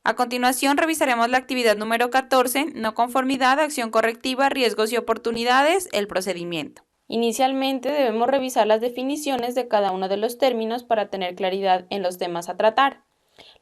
A continuación, revisaremos la actividad número 14, no conformidad, acción correctiva, riesgos y oportunidades, el procedimiento. Inicialmente debemos revisar las definiciones de cada uno de los términos para tener claridad en los temas a tratar.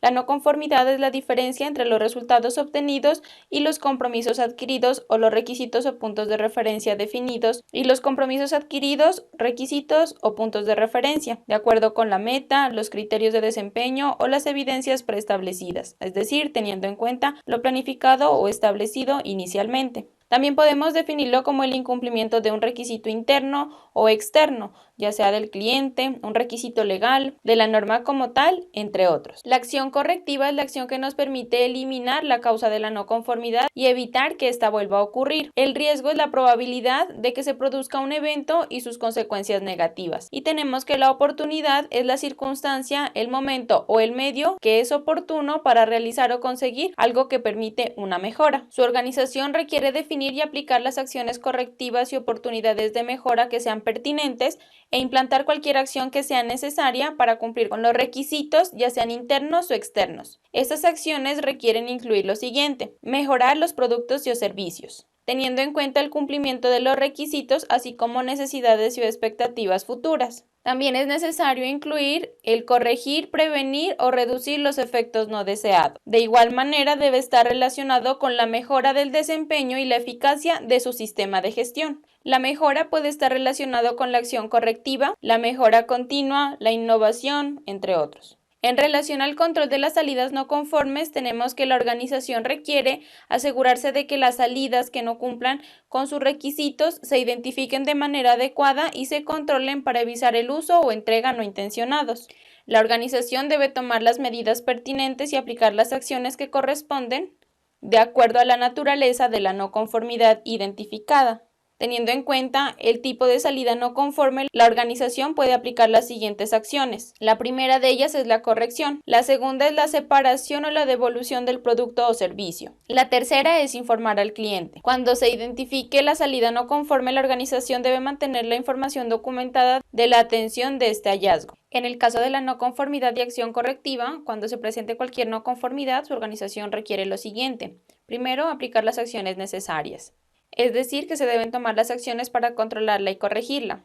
La no conformidad es la diferencia entre los resultados obtenidos y los compromisos adquiridos o los requisitos o puntos de referencia definidos y los compromisos adquiridos, requisitos o puntos de referencia, de acuerdo con la meta, los criterios de desempeño o las evidencias preestablecidas, es decir, teniendo en cuenta lo planificado o establecido inicialmente. También podemos definirlo como el incumplimiento de un requisito interno o externo, ya sea del cliente, un requisito legal, de la norma como tal, entre otros. La acción correctiva es la acción que nos permite eliminar la causa de la no conformidad y evitar que ésta vuelva a ocurrir. El riesgo es la probabilidad de que se produzca un evento y sus consecuencias negativas. Y tenemos que la oportunidad es la circunstancia, el momento o el medio que es oportuno para realizar o conseguir algo que permite una mejora. Su organización requiere definir y aplicar las acciones correctivas y oportunidades de mejora que sean pertinentes e implantar cualquier acción que sea necesaria para cumplir con los requisitos, ya sean internos o externos. Estas acciones requieren incluir lo siguiente: mejorar los productos y o servicios, teniendo en cuenta el cumplimiento de los requisitos, así como necesidades y expectativas futuras. También es necesario incluir el corregir, prevenir o reducir los efectos no deseados. De igual manera, debe estar relacionado con la mejora del desempeño y la eficacia de su sistema de gestión. La mejora puede estar relacionado con la acción correctiva, la mejora continua, la innovación, entre otros. En relación al control de las salidas no conformes, tenemos que la organización requiere asegurarse de que las salidas que no cumplan con sus requisitos se identifiquen de manera adecuada y se controlen para evitar el uso o entrega no intencionados. La organización debe tomar las medidas pertinentes y aplicar las acciones que corresponden de acuerdo a la naturaleza de la no conformidad identificada. Teniendo en cuenta el tipo de salida no conforme, la organización puede aplicar las siguientes acciones. La primera de ellas es la corrección. La segunda es la separación o la devolución del producto o servicio. La tercera es informar al cliente. Cuando se identifique la salida no conforme, la organización debe mantener la información documentada de la atención de este hallazgo. En el caso de la no conformidad y acción correctiva, cuando se presente cualquier no conformidad, su organización requiere lo siguiente. Primero, aplicar las acciones necesarias. Es decir, que se deben tomar las acciones para controlarla y corregirla,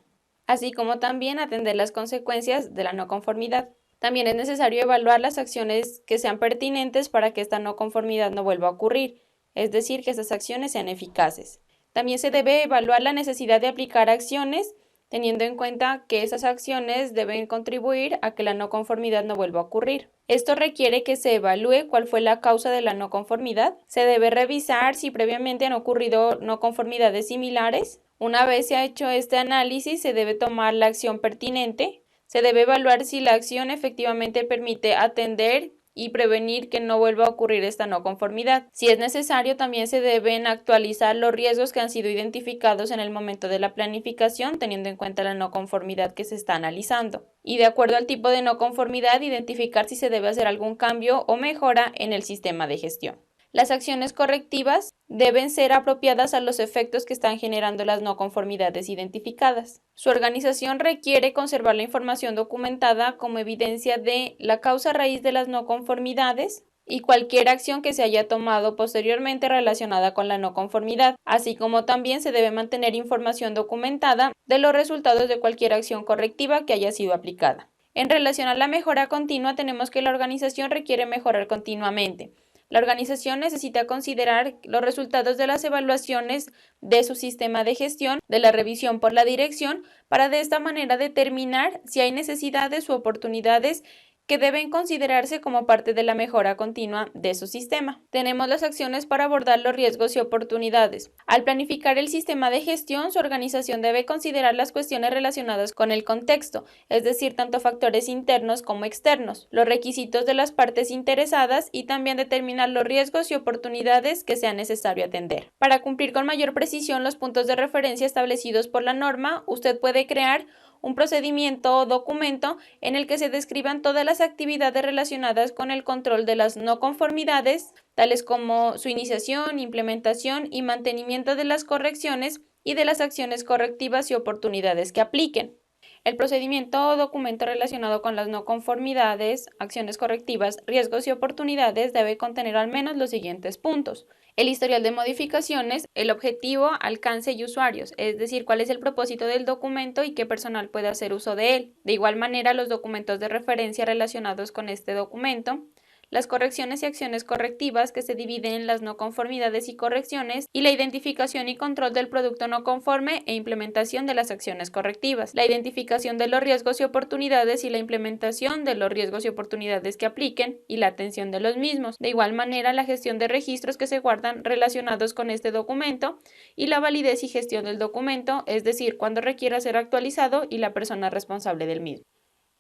así como también atender las consecuencias de la no conformidad. También es necesario evaluar las acciones que sean pertinentes para que esta no conformidad no vuelva a ocurrir, es decir, que estas acciones sean eficaces. También se debe evaluar la necesidad de aplicar acciones, teniendo en cuenta que esas acciones deben contribuir a que la no conformidad no vuelva a ocurrir. Esto requiere que se evalúe cuál fue la causa de la no conformidad. Se debe revisar si previamente han ocurrido no conformidades similares. Una vez se ha hecho este análisis, se debe tomar la acción pertinente. Se debe evaluar si la acción efectivamente permite atender y prevenir que no vuelva a ocurrir esta no conformidad. Si es necesario, también se deben actualizar los riesgos que han sido identificados en el momento de la planificación, teniendo en cuenta la no conformidad que se está analizando. Y de acuerdo al tipo de no conformidad, identificar si se debe hacer algún cambio o mejora en el sistema de gestión. Las acciones correctivas deben ser apropiadas a los efectos que están generando las no conformidades identificadas. Su organización requiere conservar la información documentada como evidencia de la causa raíz de las no conformidades y cualquier acción que se haya tomado posteriormente relacionada con la no conformidad, así como también se debe mantener información documentada de los resultados de cualquier acción correctiva que haya sido aplicada. En relación a la mejora continua, tenemos que la organización requiere mejorar continuamente. La organización necesita considerar los resultados de las evaluaciones de su sistema de gestión, de la revisión por la dirección, para de esta manera determinar si hay necesidades u oportunidades que deben considerarse como parte de la mejora continua de su sistema. Tenemos las acciones para abordar los riesgos y oportunidades. Al planificar el sistema de gestión, su organización debe considerar las cuestiones relacionadas con el contexto, es decir, tanto factores internos como externos, los requisitos de las partes interesadas y también determinar los riesgos y oportunidades que sea necesario atender. Para cumplir con mayor precisión los puntos de referencia establecidos por la norma, usted puede crear un procedimiento o documento en el que se describan todas las actividades relacionadas con el control de las no conformidades, tales como su iniciación, implementación y mantenimiento de las correcciones y de las acciones correctivas y oportunidades que apliquen. El procedimiento o documento relacionado con las no conformidades, acciones correctivas, riesgos y oportunidades debe contener al menos los siguientes puntos: el historial de modificaciones, el objetivo, alcance y usuarios, es decir, cuál es el propósito del documento y qué personal puede hacer uso de él. De igual manera, los documentos de referencia relacionados con este documento, las correcciones y acciones correctivas, que se dividen en las no conformidades y correcciones, y la identificación y control del producto no conforme e implementación de las acciones correctivas, la identificación de los riesgos y oportunidades y la implementación de los riesgos y oportunidades que apliquen y la atención de los mismos. De igual manera, la gestión de registros que se guardan relacionados con este documento y la validez y gestión del documento, es decir, cuando requiera ser actualizado y la persona responsable del mismo.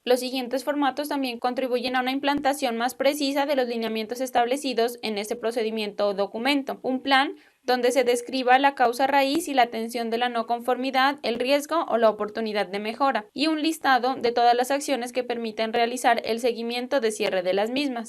Los siguientes formatos también contribuyen a una implantación más precisa de los lineamientos establecidos en este procedimiento o documento. Un plan donde se describa la causa raíz y la atención de la no conformidad, el riesgo o la oportunidad de mejora, y un listado de todas las acciones que permiten realizar el seguimiento de cierre de las mismas.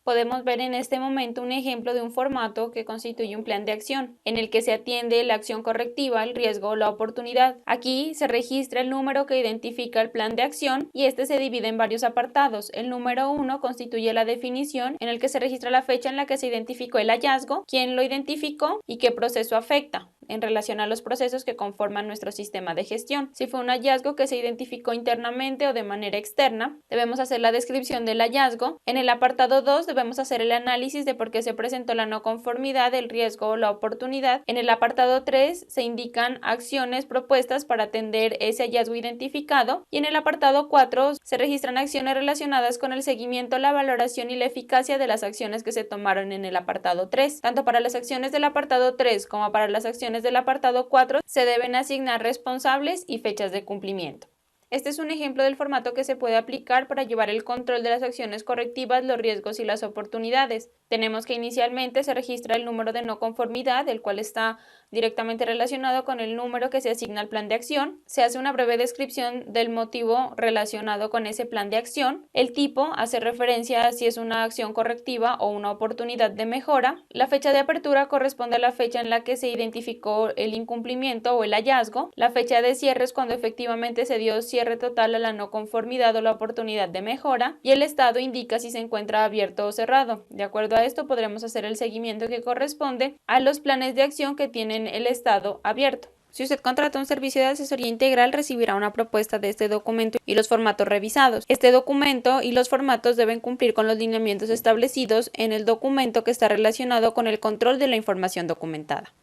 Podemos ver en este momento un ejemplo de un formato que constituye un plan de acción, en el que se atiende la acción correctiva, el riesgo o la oportunidad. Aquí se registra el número que identifica el plan de acción y este se divide en varios apartados. El número 1 constituye la definición, en el que se registra la fecha en la que se identificó el hallazgo, quién lo identificó y qué proceso afecta en relación a los procesos que conforman nuestro sistema de gestión. Si fue un hallazgo que se identificó internamente o de manera externa, debemos hacer la descripción del hallazgo. En el apartado 2 debemos hacer el análisis de por qué se presentó la no conformidad, el riesgo o la oportunidad. En el apartado 3 se indican acciones propuestas para atender ese hallazgo identificado, y en el apartado 4 se registran acciones relacionadas con el seguimiento, la valoración y la eficacia de las acciones que se tomaron en el apartado 3. Tanto para las acciones del apartado 3 como para las acciones del apartado 4 se deben asignar responsables y fechas de cumplimiento. Este es un ejemplo del formato que se puede aplicar para llevar el control de las acciones correctivas, los riesgos y las oportunidades. Tenemos que inicialmente se registra el número de no conformidad, el cual está directamente relacionado con el número que se asigna al plan de acción. Se hace una breve descripción del motivo relacionado con ese plan de acción. El tipo hace referencia a si es una acción correctiva o una oportunidad de mejora. La fecha de apertura corresponde a la fecha en la que se identificó el incumplimiento o el hallazgo. La fecha de cierre es cuando efectivamente se dio cierre total a la no conformidad o la oportunidad de mejora, y el estado indica si se encuentra abierto o cerrado. De acuerdo a esto podremos hacer el seguimiento que corresponde a los planes de acción que tienen el estado abierto. Si usted contrata un servicio de asesoría integral, recibirá una propuesta de este documento y los formatos revisados. Este documento y los formatos deben cumplir con los lineamientos establecidos en el documento que está relacionado con el control de la información documentada.